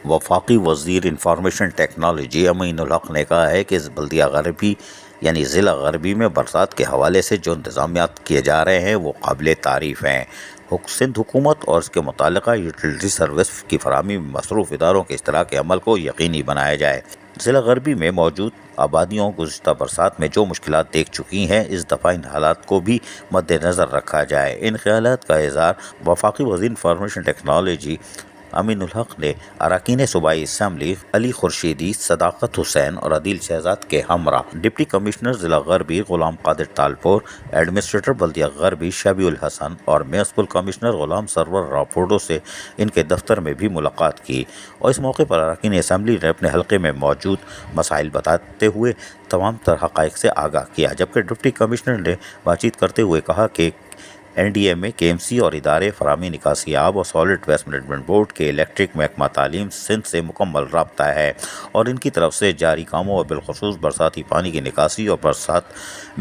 وفاقی وزیر information technology امین الحق نے کہا ہے کہ اس بلدیہ غربی یعنی ضلع غربی میں برسات کے حوالے سے جو انتظامیات کیے جا رہے ہیں وہ قابل تعریف ہیں۔ سندھ حکومت اور اس کے متعلقہ یوٹیلیٹی سروس کی فراہمی میں مصروف اداروں کے اشتراک عمل کو یقینی بنایا جائے۔ ضلع غربی میں موجود آبادیوں گزشتہ برسات میں جو مشکلات دیکھ چکی ہیں، اس دفعہ ان حالات کو بھی مد نظر رکھا جائے۔ ان خیالات کا اظہار وفاقی وزیر انفارمیشن ٹیکنالوجی امین الحق نے اراکین صوبائی اسمبلی علی خورشیدی، صداقت حسین اور عدیل شہزاد کے ہمراہ ڈپٹی کمشنر ضلع غربی غلام قادر تالپور، ایڈمنسٹریٹر بلدیہ غربی شبیع الحسن اور میونسپل کمشنر غلام سرور راپورڈو سے ان کے دفتر میں بھی ملاقات کی، اور اس موقع پر اراکین اسمبلی نے اپنے حلقے میں موجود مسائل بتاتے ہوئے تمام تر حقائق سے آگاہ کیا، جبکہ ڈپٹی کمشنر نے بات چیت کرتے ہوئے کہا کہ این ڈی اے میں کے ایم سی اور ادارے فراہمی نکاسی آب اور سالڈ ویسٹ مینجمنٹ بورڈ کے الیکٹرک محکمہ تعلیم سندھ سے مکمل رابطہ ہے، اور ان کی طرف سے جاری کاموں اور بالخصوص برساتی پانی کی نکاسی اور برسات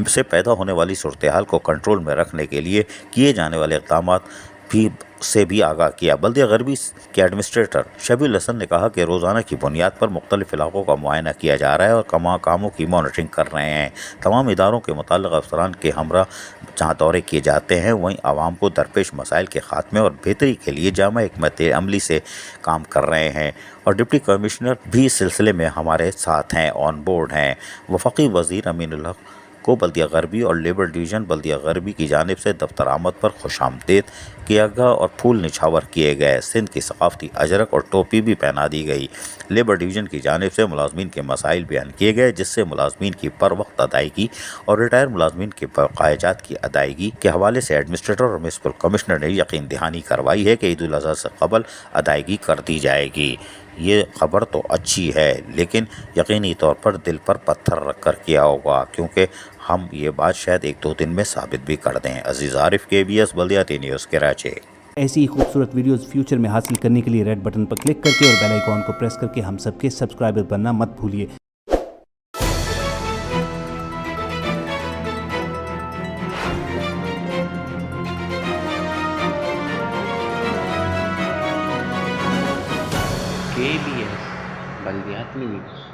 سے پیدا ہونے والی صورتحال کو کنٹرول میں رکھنے کے لیے کیے جانے والے اقدامات سے بھی آگاہ کیا۔ بلدیہ غربی کے ایڈمنسٹریٹر شبیع الحسن نے کہا کہ روزانہ کی بنیاد پر مختلف علاقوں کا معائنہ کیا جا رہا ہے اور کاموں کی مانیٹرنگ کر رہے ہیں۔ تمام اداروں کے متعلقہ افسران کے ہمراہ جہاں دورے کیے جاتے ہیں، وہیں عوام کو درپیش مسائل کے خاتمے اور بہتری کے لیے جامع حکمت عملی سے کام کر رہے ہیں، اور ڈپٹی کمشنر بھی اس سلسلے میں ہمارے ساتھ ہیں، آن بورڈ ہیں۔ وفاقی وزیر امین الحق کو بلدیہ غربی اور لیبر ڈویژن بلدیہ غربی کی جانب سے دفتر آمد پر خوش آمدید کیا گیا اور پھول نچھاور کیے گئے۔ سندھ کی ثقافتی اجرک اور ٹوپی بھی پہنا دی گئی۔ لیبر ڈویژن کی جانب سے ملازمین کے مسائل بیان کیے گئے، جس سے ملازمین کی پر وقت ادائیگی اور ریٹائر ملازمین کے بقایا جات کی ادائیگی کے حوالے سے ایڈمنسٹریٹر اور میونسپل کمشنر نے یقین دہانی کروائی ہے کہ عید الاضحیٰ سے قبل ادائیگی کر دی جائے گی۔ یہ خبر تو اچھی ہے، لیکن یقینی طور پر دل پر پتھر رکھ کر کیا ہوگا، کیونکہ ہم یہ بات شاید 1-2 دن میں ثابت بھی کر دیں۔ عزیز عارف، KBS بلدیاتی نیوز کراچی۔ ایسی ہی خوبصورت ویڈیوز فیوچر میں حاصل کرنے کے لیے ریڈ بٹن پر کلک کر کے اور بیل آئیکن کو پریس کر کے ہم سب کے سبسکرائبر بننا مت بھولیے۔ KBS بلدیاتی نیوز۔